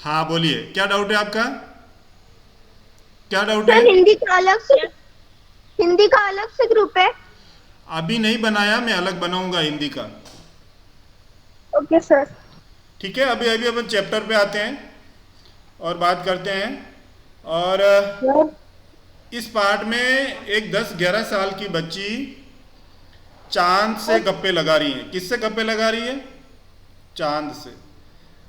हाँ बोलिए, क्या डाउट है आपका? क्या डाउट है? सर हिंदी का अलग से ग्रुप है। अभी नहीं बनाया, मैं अलग बनाऊंगा हिंदी का। Okay sir. ठीक है, अभी अभी अपन चैप्टर पे आते हैं और बात करते हैं। और इस पार्ट में एक 10-11 साल की बच्ची चांद से गप्पे लगा रही है। किससे गप्पे लगा रही है? चांद से।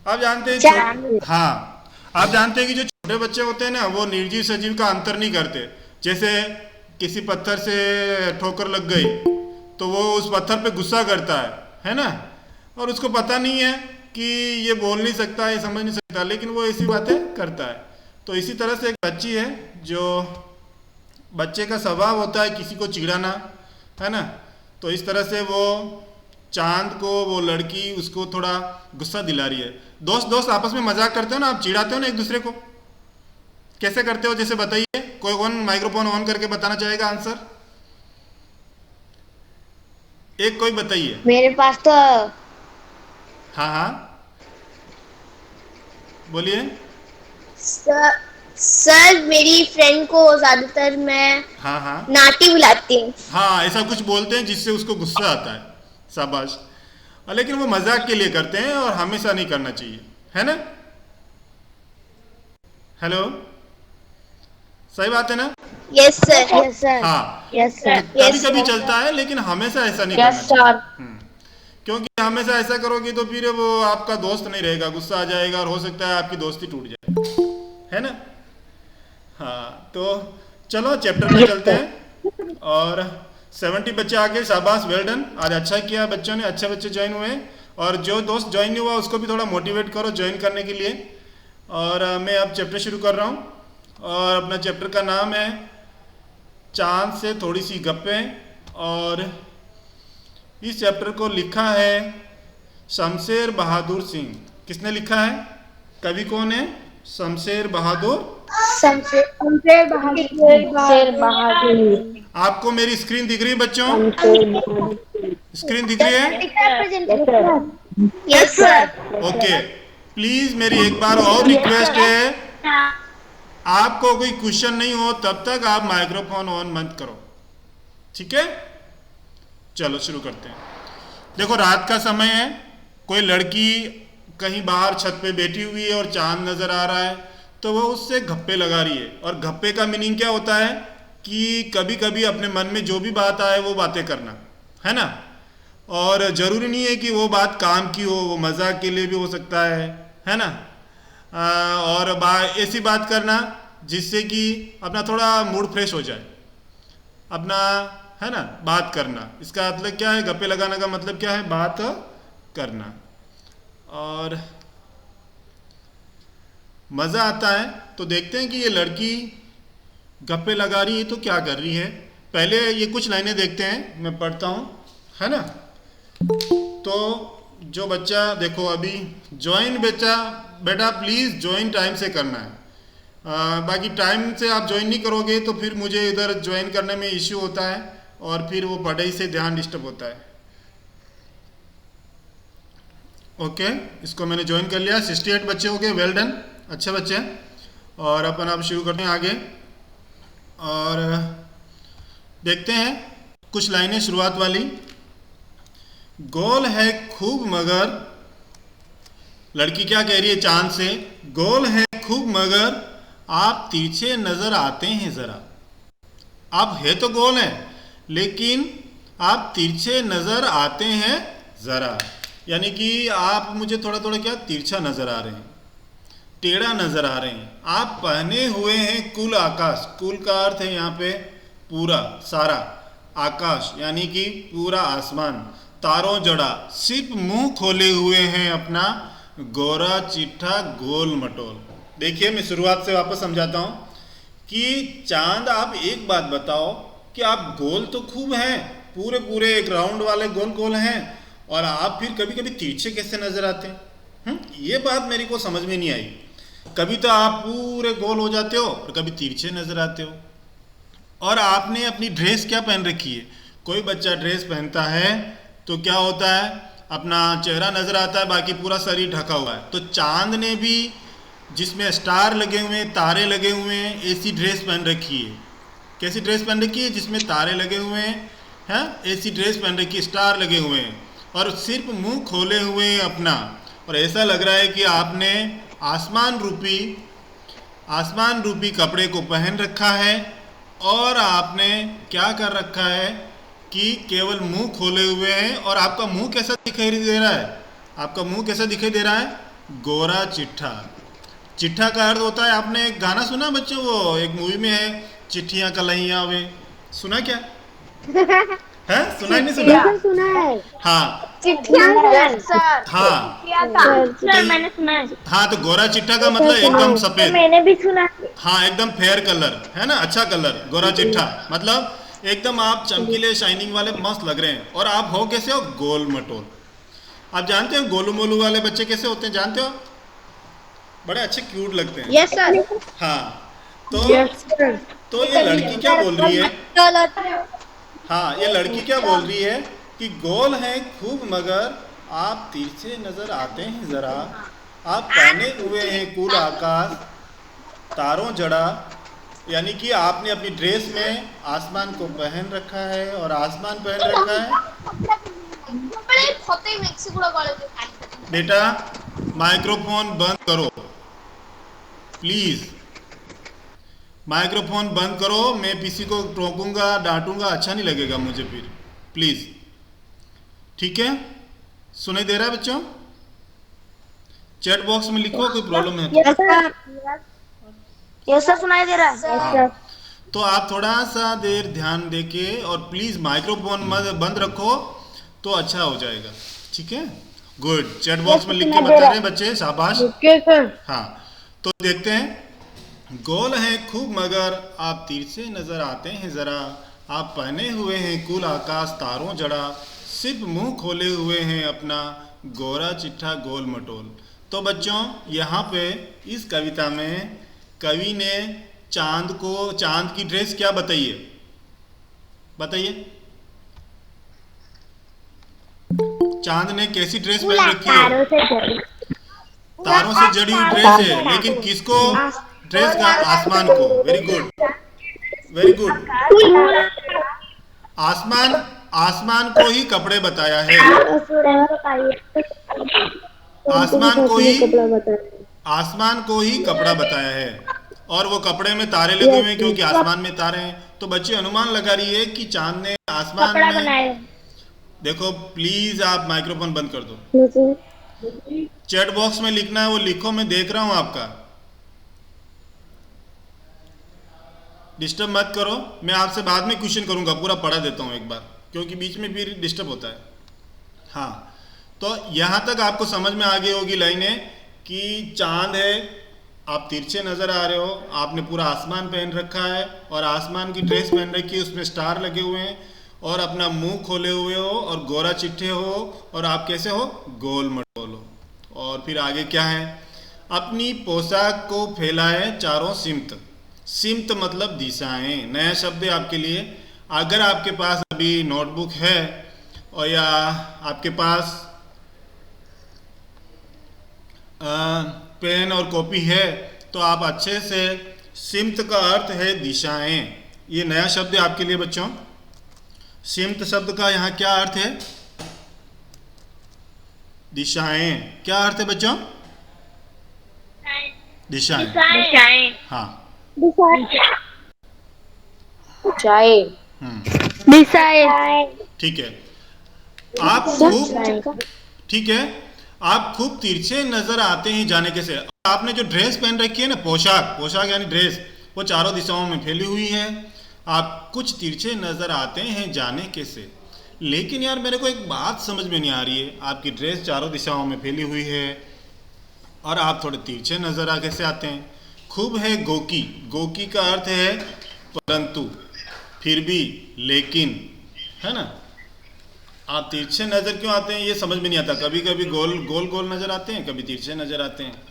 आप जानते हैं हाँ, आप जानते हैं कि जो छोटे बच्चे होते हैं ना, वो निर्जीव सजीव का अंतर नहीं करते। जैसे किसी पत्थर से ठोकर लग गई तो वो उस पत्थर पे गुस्सा करता है ना? और उसको पता नहीं है कि ये बोल नहीं सकता, ये समझ नहीं सकता, लेकिन वो ऐसी बातें करता है। तो इसी तरह से एक बच्ची है, जो बच्चे का स्वभाव होता है किसी को चिढ़ाना, है ना? तो इस तरह से वो चांद को, वो लड़की उसको थोड़ा गुस्सा दिला रही है। दोस्त दोस्त आपस में मजाक करते हो ना, आप चिढ़ाते हो ना एक दूसरे को, कैसे करते हो? जैसे बताइए, कोई कौन माइक्रोफोन ऑन करके बताना चाहेगा आंसर? एक कोई बताइए। मेरे पास तो हाँ हाँ, बोलिए। सर, सर मेरी फ्रेंड को ज्यादातर मैं हाँ हाँ नाटी बुलाती हूँ। हाँ, ऐसा कुछ बोलते हैं जिससे उसको गुस्सा आता है। शाबाश। लेकिन वो मजाक के लिए करते हैं और हमेशा नहीं करना चाहिए, है ना? हेलो, सही बात है ना? Yes sir. Yes yes sir. हाँ, यस सर। कभी यस कभी सर। चलता है लेकिन हमेशा ऐसा नहीं करना यस चाहिए। सर। क्योंकि हमेशा ऐसा करोगे तो फिर वो आपका दोस्त नहीं रहेगा, गुस्सा आ जाएगा और हो सकता है आपकी दोस्ती टूट जाए, है ना? हाँ, तो चलो चैप्टर में चलते हैं। और 70 बच्चे आ गए, शाबाश, वेल डन। आज अच्छा किया बच्चों ने, अच्छे बच्चे ज्वाइन हुए। और जो दोस्त ज्वाइन नहीं हुआ उसको भी थोड़ा मोटिवेट करो ज्वाइन करने के लिए। और मैं अब चैप्टर शुरू कर रहा हूँ। और अपना चैप्टर का नाम है चांद से थोड़ी सी गप्पें। और इस चैप्टर को लिखा है शमशेर बहादुर सिंह। किसने लिखा है? कवि कौन है? शमशेर बहादुर। शमशेर शेर बहादुर। बहादुर। आपको मेरी स्क्रीन दिख रही है बच्चों? शेर बहादुर। स्क्रीन दिख रही यस है? सर, दिख रहा है yes presentation. Sir. Yes yes sir. Sir. Okay, please मेरी एक बार और यस रिक्वेस्ट सर। है, आपको कोई क्वेश्चन नहीं हो तब तक आप माइक्रोफोन ऑन मत करो, ठीक है? चलो शुरू करते हैं। देखो, रात का समय है, कोई लड़की कहीं बाहर छत पे बैठी हुई है और चांद नजर आ रहा है, तो वो उससे गप्पे लगा रही है। और गप्पे का मीनिंग क्या होता है कि कभी कभी अपने मन में जो भी बात आए वो बातें करना, है ना? और जरूरी नहीं है कि वो बात काम की हो, वो मजाक के लिए भी हो सकता है ना? और ऐसी बात करना जिससे कि अपना थोड़ा मूड फ्रेश हो जाए, अपना, है ना? बात करना, इसका मतलब क्या है? गप्पे लगाने का मतलब क्या है? बात करना। और मज़ा आता है। तो देखते हैं कि ये लड़की गप्पे लगा रही है तो क्या कर रही है। पहले ये कुछ लाइनें देखते हैं, मैं पढ़ता हूँ, है ना? तो जो बच्चा, देखो अभी ज्वाइन, बेटा बेटा प्लीज़ ज्वाइन टाइम से करना है। बाकी टाइम से आप ज्वाइन नहीं करोगे तो फिर मुझे इधर ज्वाइन करने में इश्यू होता है और फिर वो पढ़ाई से ध्यान डिस्टर्ब होता है। ओके, इसको मैंने ज्वाइन कर लिया। 68 बच्चे हो गए, वेल डन, अच्छे बच्चे हैं। और अपन अब शुरू करते हैं आगे। और देखते हैं कुछ लाइनें शुरुआत वाली। गोल है खूब मगर, लड़की क्या कह रही है चांद से? गोल है खूब मगर आप तिरछे नजर आते हैं जरा। आप है तो गोल है लेकिन आप तिरछे नजर आते हैं जरा। यानी कि आप मुझे थोड़ा थोड़ा क्या तिरछा नजर आ रहे हैं, टेढ़ा नजर आ रहे हैं। आप पहने हुए हैं कुल आकाश, कुल का अर्थ है यहाँ पे पूरा सारा, आकाश यानी कि पूरा आसमान, तारों जड़ा, सिर्फ मुंह खोले हुए हैं अपना गोरा चिट्ठा गोल मटोल। देखिए, मैं शुरुआत से वापस समझाता हूँ कि चांद, आप एक बात बताओ कि आप गोल तो खूब हैं, पूरे पूरे एक राउंड वाले गोल गोल हैं, और आप फिर कभी कभी तिरछे कैसे नजर आते हैं? ये बात मेरे को समझ में नहीं आई। कभी तो आप पूरे गोल हो जाते हो और कभी तिरछे नजर आते हो। और आपने अपनी ड्रेस क्या पहन रखी है? कोई बच्चा ड्रेस पहनता है तो क्या होता है, अपना चेहरा नजर आता है, बाकी पूरा शरीर ढका हुआ है। तो चांद ने भी जिसमें स्टार लगे हुए हैं, तारे लगे हुए हैं, ऐसी ड्रेस पहन रखी है। कैसी ड्रेस पहन रखी है? जिसमें तारे लगे हुए हैं, ऐसी ड्रेस पहन रखी है, स्टार लगे हुए हैं, और सिर्फ मुंह खोले हुए हैं अपना, और ऐसा लग रहा है कि आपने आसमान रूपी कपड़े को पहन रखा है, और आपने क्या कर रखा है कि केवल मुंह खोले हुए हैं। और आपका मुंह कैसा दिखाई दे रहा है? आपका मुंह कैसा दिखाई दे रहा है? गोरा चिट्ठा। चिट्ठा का अर्थ होता है, आपने एक गाना सुना बच्चों, वो एक मूवी में है, चिट्ठियां कलहियां वे, सुना क्या है? सुना ही नहीं सुना? सर सुना है। हाँ चिट्ठियां सर हाँ किया था। सर मैंने सुना है। हाँ, तो गोरा चिट्ठा का मतलब एकदम सफेद, मैंने भी सुना है। हाँ एकदम फेयर कलर है ना, अच्छा कलर गोरा चिट्ठा, मतलब एकदम आप चमकीले शाइनिंग वाले मस्त लग रहे हैं। और आप हो कैसे हो? गोल मटोल। आप जानते हो गोलू मोलू वाले बच्चे कैसे होते हैं? जानते हो? बड़े अच्छे क्यूट लगते हैं। Yes sir. हाँ, तो ये लड़की क्या बोल रही है? हाँ, ये लड़की क्या बोल रही है कि गोल है खूब मगर आप तिरछे नजर आते हैं जरा, आप पहने हुए हैं कुल आकाश तारों जड़ा, यानी कि आपने अपनी ड्रेस में आसमान को पहन रखा है, और आसमान पहन रखा है। बेटा माइक्रोफोन बंद करो प्लीज, माइक्रोफोन बंद करो, मैं किसी को टोकूंगा डांटूंगा, अच्छा नहीं लगेगा मुझे फिर, प्लीज। ठीक है, सुनाई दे रहा है बच्चों? चैट बॉक्स में लिखो कोई प्रॉब्लम है तो। यस सर सुनाई दे रहा है। हाँ, तो आप थोड़ा सा देर ध्यान देके, और प्लीज माइक्रोफोन बंद रखो तो अच्छा हो जाएगा। ठीक है, गुड। चैट बॉक्स में लिख के बता रहे हैं बच्चे, शाबाश। हाँ, तो देखते हैं। गोल है खूब मगर आप तिरछे नजर आते हैं जरा, आप पहने हुए हैं कुल आकाश तारों जड़ा, सिर्फ मुंह खोले हुए हैं अपना गोरा चिट्ठा गोल मटोल। तो बच्चों यहाँ पे इस कविता में कवि ने चांद की ड्रेस क्या बताइए? बताइए, चांद ने कैसी ड्रेस पहन रखी है? तारों से जड़ी हुई ड्रेस है, लेकिन किसको ड्रेस का? आसमान को। Very good, very good. आसमान को ही कपड़े बताया है, आसमान को ही कपड़ा बताया है, और वो कपड़े में तारे लगे हुए हैं क्योंकि आसमान में तारे हैं। तो बच्चे अनुमान लगा रही है कि चांद ने आसमान में। देखो प्लीज आप माइक्रोफोन बंद कर दो। चैट बॉक्स में लिखना है वो लिखो, मैं देख रहा हूं आपका, डिस्टर्ब मत करो। मैं आपसे बाद में क्वेश्चन करूंगा, पूरा पढ़ा देता हूं एक बार, क्योंकि बीच में फिर डिस्टर्ब होता है। हाँ, तो यहां तक आपको समझ में आ गई होगी लाइनें कि चांद है, आप तिरछे नजर आ रहे हो, आपने पूरा आसमान पहन रखा है, और आसमान की ड्रेस पहन रखी है, उसमें स्टार लगे हुए हैं, और अपना मुंह खोले हुए हो, और गोरा चिट्ठे हो, और आप कैसे हो? गोल मटोल हो। और फिर आगे क्या है? अपनी पोशाक को फैलाए चारों सिमत। सिमत मतलब दिशाएं। नया शब्द है आपके लिए। अगर आपके पास अभी नोटबुक है, और या आपके पास पेन और कॉपी है, तो आप अच्छे से, सिमत का अर्थ है दिशाएं। ये नया शब्द है आपके लिए बच्चों। सिमत शब्द का यहाँ क्या अर्थ है? दिशाएं। क्या अर्थ है बच्चों? दिशाएं। हाँ, ठीक है। आप खूब, ठीक है, आप खूब तिरछे नजर आते हैं जाने कैसे। आपने जो ड्रेस पहन रखी है ना, पोशाक यानी ड्रेस, वो चारों दिशाओं में फैली हुई है, आप कुछ तिरछे नजर आते हैं जाने कैसे। लेकिन यार मेरे को एक बात समझ में नहीं आ रही है, आपकी ड्रेस चारों दिशाओं में फैली हुई है, और आप थोड़े तिरछे नजर आ कैसे आते हैं? खूब है गोकी। गोकी का अर्थ है परंतु, फिर भी, लेकिन, है ना। आप तिरछे नजर क्यों आते हैं ये समझ में नहीं आता। कभी कभी गोल गोल नजर आते हैं, कभी तिरछे नजर आते हैं।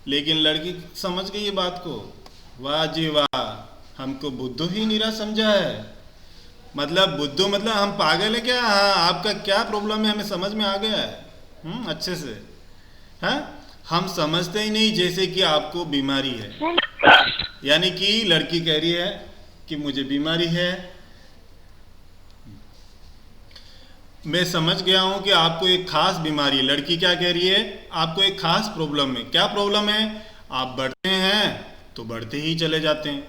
लेकिन लड़की समझ गई ये बात को। वाह जी वाह, हमको बुद्धू ही नीरा समझा है। मतलब बुद्धू मतलब हम पागल है क्या? हाँ, आपका क्या प्रॉब्लम है हमें समझ में आ गया है अच्छे से। हाँ, हम समझते ही नहीं जैसे कि आपको बीमारी है। यानी कि लड़की कह रही है कि मुझे बीमारी है, मैं समझ गया हूं कि आपको एक खास बीमारी है। लड़की क्या कह रही है, आपको एक खास प्रॉब्लम है। क्या प्रॉब्लम है, आप बढ़ते हैं तो बढ़ते ही चले जाते हैं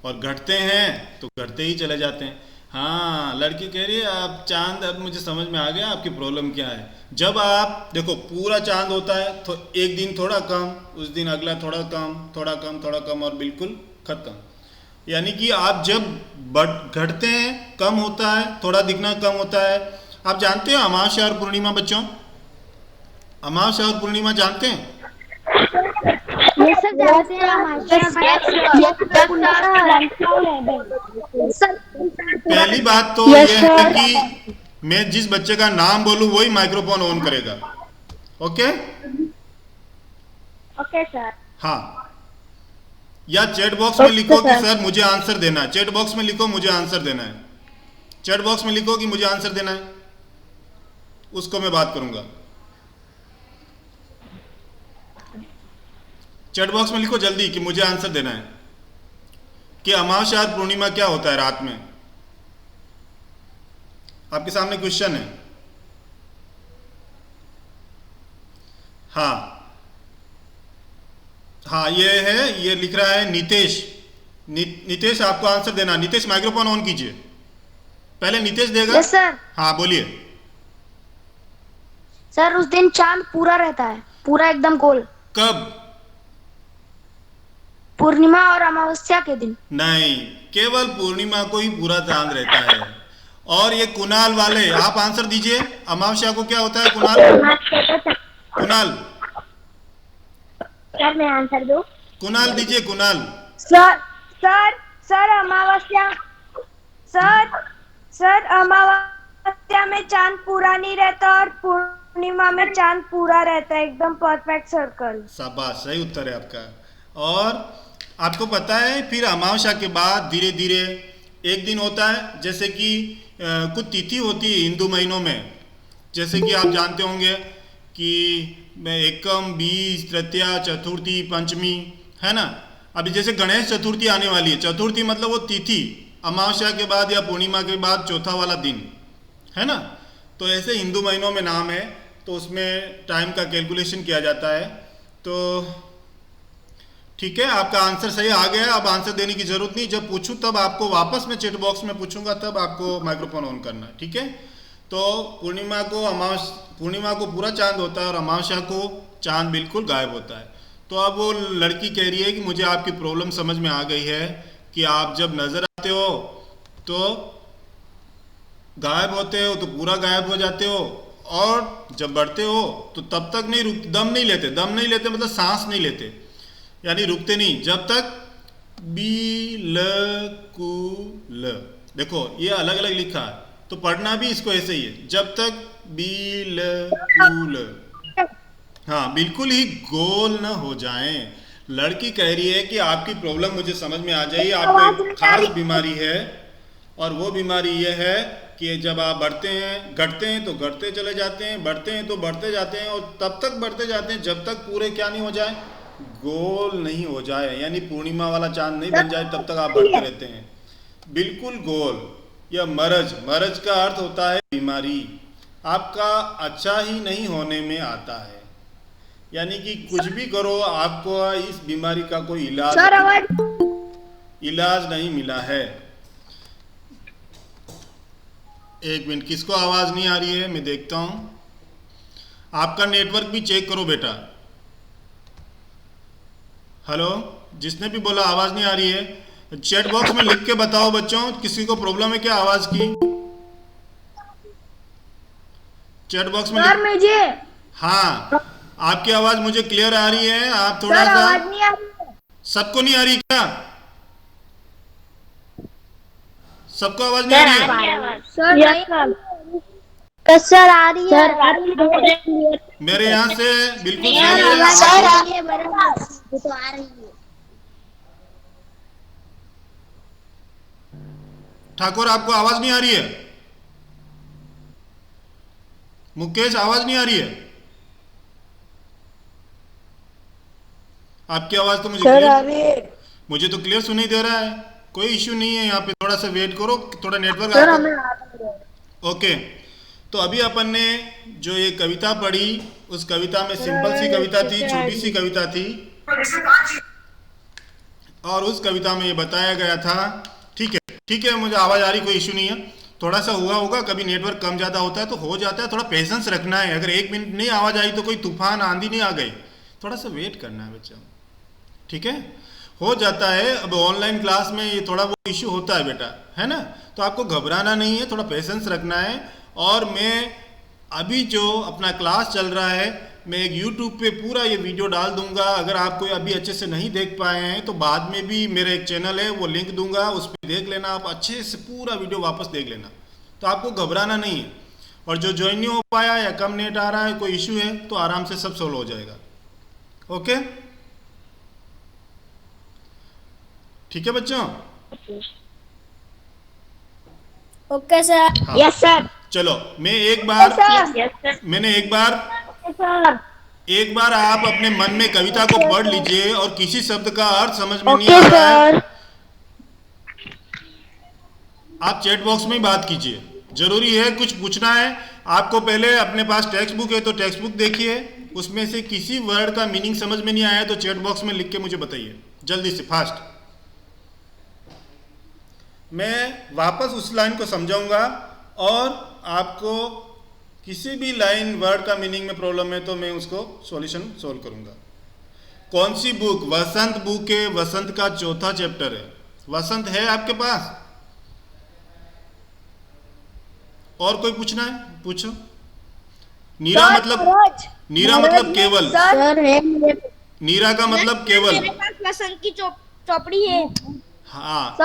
और घटते हैं तो घटते ही चले जाते हैं। हाँ, लड़की कह रही है आप चांद, अब मुझे समझ में आ गया आपकी प्रॉब्लम क्या है। जब आप देखो पूरा चांद होता है तो एक दिन थोड़ा कम, उस दिन अगला थोड़ा कम, थोड़ा कम, थोड़ा कम और बिल्कुल खत्म। यानी कि आप जब घटते हैं, कम होता है, थोड़ा दिखना कम होता है। आप जानते हो अमावस्या और पूर्णिमा बच्चों, अमावस्या और पूर्णिमा जानते हैं? ये सर जानते हैं पहली बात तो यह है कि मैं जिस बच्चे का नाम बोलूं वही माइक्रोफोन ऑन करेगा। ओके? Okay sir. हाँ, या चैट बॉक्स में लिखो कि सर मुझे आंसर देना है। चैट बॉक्स में लिखो मुझे आंसर देना है। चैट बॉक्स में लिखो कि मुझे आंसर देना है, उसको मैं बात करूंगा। चैट बॉक्स में लिखो जल्दी कि मुझे आंसर देना है कि अमावस्या और पूर्णिमा क्या होता है रात में। आपके सामने क्वेश्चन है। हाँ हाँ, ये है, ये लिख रहा है नितेश। नितेश आपको आंसर देना। नितेश माइक्रोफोन ऑन कीजिए। पहले नितेश देगा। Yes sir. हाँ बोलिए। सर उस दिन चांद पूरा रहता है, पूरा एकदम गोल। कब? पूर्णिमा और अमावस्या के दिन। नहीं, केवल पूर्णिमा को ही पूरा चांद रहता है। और ये कुणाल वाले, आप आंसर दीजिए, अमावस्या को क्या होता है कुणाल? कुणाल, सर मैं आंसर दूं? कुणाल दीजिए, कुणाल। सर सर सर अमावस्या, सर अमावस्या में चांद पूरा नहीं रहता और पूर्णिमा में चांद पूरा रहता है, एकदम परफेक्ट सर्कल। शाबाश, सही उत्तर है आपका। और आपको पता है फिर अमावस्या के बाद धीरे धीरे एक दिन होता है, जैसे कि कुछ तिथि होती है हिंदू महीनों में, जैसे कि आप जानते होंगे कि एकम, बीज, तृतीया, चतुर्थी, पंचमी, है ना। अभी जैसे गणेश चतुर्थी आने वाली है, चतुर्थी मतलब वो तिथि अमावस्या के बाद या पूर्णिमा के बाद चौथा वाला दिन, है ना। तो ऐसे हिंदू महीनों में नाम है, तो उसमें टाइम का कैलकुलेशन किया जाता है। तो ठीक है, आपका आंसर सही आ गया। अब आंसर देने की जरूरत नहीं, जब पूछूं तब आपको वापस में चैट बॉक्स में पूछूंगा, तब आपको माइक्रोफोन ऑन करना है, ठीक है। तो पूर्णिमा को पूरा चांद होता है और अमावस्या को चांद बिल्कुल गायब होता है। तो अब वो लड़की कह रही है कि मुझे आपकी प्रॉब्लम समझ में आ गई है कि आप जब नजर आते हो तो गायब होते हो, तो पूरा गायब हो जाते हो, और जब बढ़ते हो तो तब तक नहीं रुक, दम नहीं लेते मतलब सांस नहीं लेते, यानी रुकते नहीं जब तक बिल्कुल। देखो ये अलग अलग लिखा है, तो पढ़ना भी इसको ऐसे ही है, जब तक बिल्कुल, हाँ बिल्कुल ही गोल न हो जाएं। लड़की कह रही है कि आपकी प्रॉब्लम मुझे समझ में आ जाइए, आपको एक खास बीमारी है, और वो बीमारी ये है कि जब आप बढ़ते हैं, घटते हैं तो घटते चले जाते हैं, बढ़ते हैं तो बढ़ते जाते हैं, और तब तक बढ़ते जाते हैं जब तक पूरे क्या नहीं हो जाए, गोल नहीं हो जाए, यानी पूर्णिमा वाला चांद नहीं बन जाए, तब तक आप बढ़ते रहते हैं बिल्कुल गोल। यह मरज का अर्थ होता है बीमारी, आपका अच्छा ही नहीं होने में आता है, यानी कि कुछ भी करो आपको इस बीमारी का कोई इलाज नहीं मिला है। एक मिनट, किसको आवाज नहीं आ रही है मैं देखता हूं। आपका नेटवर्क भी चेक करो बेटा। हेलो, जिसने भी बोला आवाज नहीं आ रही है, चैट बॉक्स में लिख के बताओ बच्चों, किसी को प्रॉब्लम है क्या आवाज की? चैट बॉक्स में सर मुझे, हाँ आपकी आवाज मुझे क्लियर आ रही है, आप थोड़ा सा, आवाज नहीं आ रही है। सबको नहीं आ रही क्या? सबको आवाज नहीं आ रही है? सर आ रही है, मेरे यहाँ से बिल्कुल सही है। तो आ रही है। ठाकुर आपको आवाज नहीं आ रही है? मुकेश आवाज नहीं आ रही है? आपकी आवाज़ तो सर आ रही है। मुझे तो क्लियर सुनाई दे रहा है, कोई इश्यू नहीं है यहाँ पे। थोड़ा सा वेट करो, थोड़ा नेटवर्क सर आपका। हमें आ रहा है। ओके, तो अभी अपन ने जो ये कविता पढ़ी, उस कविता में सिंपल सी कविता थी, छोटी सी कविता थी, और उस कविता में ये बताया गया था। ठीक है, मुझे आवाज़ आ रही, कोई इशू नहीं है। थोड़ा सा हुआ होगा, कभी नेटवर्क कम ज़्यादा होता है तो हो जाता है, थोड़ा पेशेंस रखना है। अगर 1 मिनट नहीं आवाज़ आई तो कोई तूफान आंधी नहीं आ गई, थोड़ा सा वेट करना है बच्चा, ठीक है, हो जाता है। अब ऑनलाइन क्लास में ये थोड़ा वो इशू होता है बेटा, है ना, तो आपको घबराना नहीं है, थोड़ा पेशेंस रखना है। और मैं अभी जो अपना क्लास चल रहा है, मैं एक यूट्यूब पे पूरा ये वीडियो डाल दूंगा। अगर आप कोई अभी अच्छे से नहीं देख पाए हैं तो बाद में भी मेरा एक चैनल है, वो लिंक दूंगा, उस पर देख लेना, आप अच्छे से पूरा वीडियो वापस देख लेना, तो आपको घबराना नहीं है। और जो ज्वाइन नहीं हो पाया या कम नेट आ रहा है, कोई इशू है, तो आराम से सब सोल्व हो जाएगा। ओके, ठीक है बच्चों। Okay sir. हाँ, यस सर। चलो मैं एक बार यस सर। मैंने सर एक बार आप अपने मन में कविता को पढ़ लीजिए, और किसी शब्द का अर्थ समझ में नहीं ओके आ रहा है, सर। आप चैट बॉक्स में ही बात कीजिए। जरूरी है कुछ पूछना है आपको, पहले अपने पास टेक्स्ट बुक है तो टेक्स्ट बुक देखिए, उसमें से किसी वर्ड का मीनिंग समझ में नहीं आया तो चैट बॉक्स में लिख के मुझे बताइए, जल्दी से, फास्ट। मैं वापस उस लाइन को समझाऊंगा, और आपको किसी भी लाइन वर्ड का मीनिंग में प्रॉब्लम है तो मैं उसको सॉल्यूशन सोल्व करूंगा। कौन सी बुक? वसंत बुक है, वसंत का चौथा चैप्टर है। वसंत है आपके पास? और कोई पूछना है? पूछो। नीरा मतलब केवल। सर है मेरे नीरा का मतलब केवल। पास वसंत की चौपड़ी है। हाँ,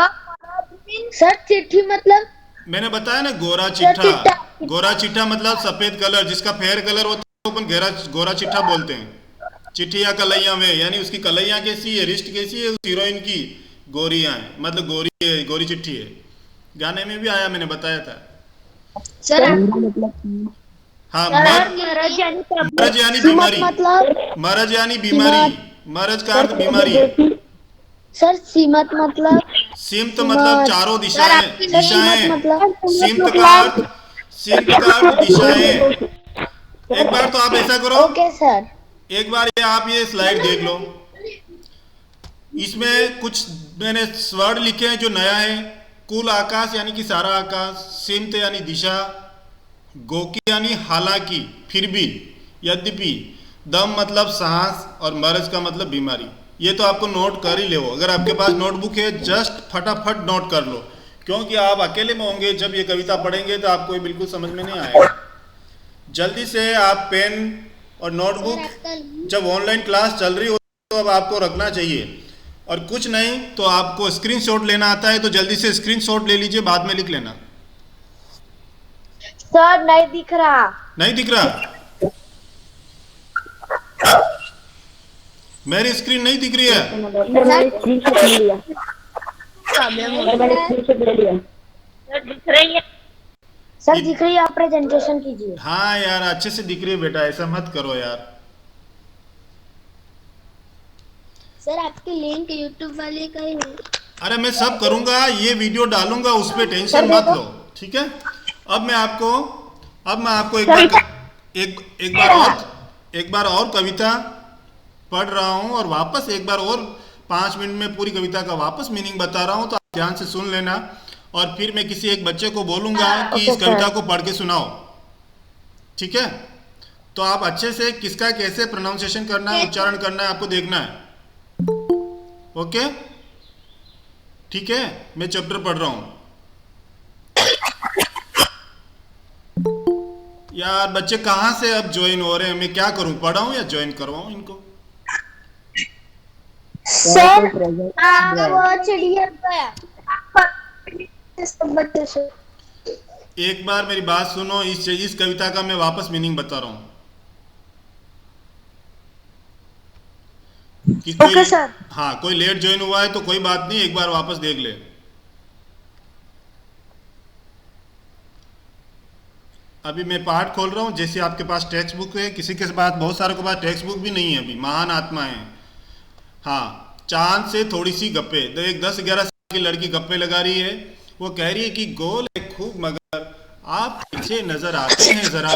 सर चिट्ठी मतलब? मैंने बताया ना, गोरा चिट्ठा। चिट्ठा। गोरा चिट्ठा मतलब सफेद कलर, जिसका फेयर कलर होता है अपन गोरा चिट्ठा बोलते हैं। चिट्ठिया कलैया में, यानी उसकी कलैया कैसी है, रिस्ट कैसी है, उस हीरोइन की गोरियां है, मतलब गोरी है, गोरी चिट्ठी है। गाने में भी आया, मैंने बताया था। सर हाँ, मरज यानी बीमारी। मरज यानी बीमारी। मरज का अर्थ बीमारी। सर सीमत मतलब? सीमत मतलब चारों दिशाएं। सीमत का अर्थ दिशाएं। एक बार तो आप ऐसा करो, ओके सर। एक बार ये आप ये स्लाइड देख लो, इसमें कुछ मैंने वर्ड लिखे हैं जो नया है। कुल आकाश यानी कि सारा आकाश, सीमत यानी दिशा, गोकी यानी हालांकि, फिर भी, यद्यपि, दम मतलब सांस, और मरज का मतलब बीमारी। ये तो आपको नोट कर ही ले। अगर आपके पास नोटबुक है, जस्ट फटाफट नोट कर लो, क्योंकि आप अकेले में होंगे, जब ये कविता पढ़ेंगे तो आपको ये बिल्कुल समझ में नहीं आएगा। जल्दी से आप पेन और नोटबुक, जब ऑनलाइन क्लास चल रही हो तो अब आपको रखना चाहिए। और कुछ नहीं तो आपको स्क्रीनशॉट लेना आता है तो जल्दी से स्क्रीनशॉट ले लीजिए, बाद में लिख लेना। सर नहीं दिख रहा। नहीं दिख रहा? मेरी स्क्रीन नहीं दिख रही है? सर दिख रही है, आप प्रेजेंटेशन कीजिए। हाँ यार, अच्छे से दिख रही है बेटा, ऐसा मत करो यार। सर आपकी लिंक यूट्यूब वाले का ही है। अरे मैं सब करूंगा, ये वीडियो डालूंगा, उस पर टेंशन मत लो, ठीक है। अब मैं आपको एक बार और कविता पढ़ रहा हूं, और वापस एक बार और 5 मिनट में पूरी कविता का वापस मीनिंग बता रहा हूं, तो आप ध्यान से सुन लेना। और फिर मैं किसी एक बच्चे को बोलूंगा कि इस कविता को पढ़ के सुनाओ, ठीक है। तो आप अच्छे से किसका कैसे प्रोनाउंसिएशन करना है, उच्चारण करना है, आपको देखना है। ओके, ठीक है। मैं चैप्टर पढ़ रहा हूं। यार बच्चे कहां से अब ज्वाइन हो रहे हैं? मैं क्या करूं, पढ़ाऊं या ज्वाइन करवाऊं इनको? सर आपका बहुत चिड़िया गया सब बच्चे से। एक बार मेरी बात सुनो, इस कविता का मैं वापस मीनिंग बता रहा हूं कि ओके सर। हाँ, कोई लेट ज्वाइन हुआ है तो कोई बात नहीं, एक बार वापस देख ले। अभी मैं पाठ खोल रहा हूं। जैसे आपके पास टेक्स्ट बुक है, किसी के पास, बहुत सारों के पास टेक्स्ट बुक भी नहीं है अभी, महान आत्मा है। हाँ, चांद से थोड़ी सी गप्पे। तो एक 10-11 साल की लड़की गप्पे लगा रही है। वो कह रही है कि गोल है खूब मगर आप पीछे नजर आते हैं जरा,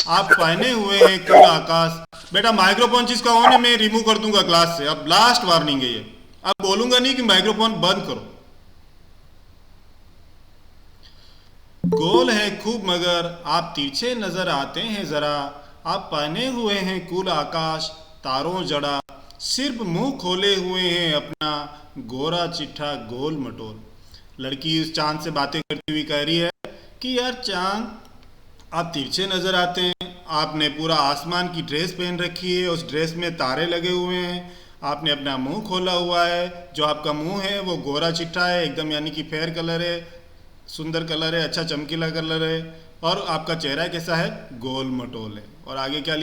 आप पहने हुए हैं खुला आकाश। बेटा माइक्रोफोन जिसका ऑन है मैं रिमूव कर दूंगा क्लास से, अब लास्ट वार्निंग है ये। अब बोलूंगा नहीं कि माइक्रोफोन बंद करो। गोल है खूब मगर आप तिरछे नजर आते हैं जरा, आप पहने हुए हैं कुल आकाश तारों जड़ा, सिर्फ मुंह खोले हुए हैं अपना गोरा चिट्ठा गोल मटोल। लड़की उस चांद से बातें करती हुई कह रही है कि यार चांद, आप तिरछे नजर आते हैं, आपने पूरा आसमान की ड्रेस पहन रखी है, उस ड्रेस में तारे लगे हुए हैं, आपने अपना मुंह खोला हुआ है, जो आपका मुंह है वो गोरा चिट्ठा है एकदम, यानी कि फेयर कलर है, सुंदर कलर है, अच्छा चमकीला कलर है, और आपका चेहरा कैसा है, गोल मटोल है। और आगे क्या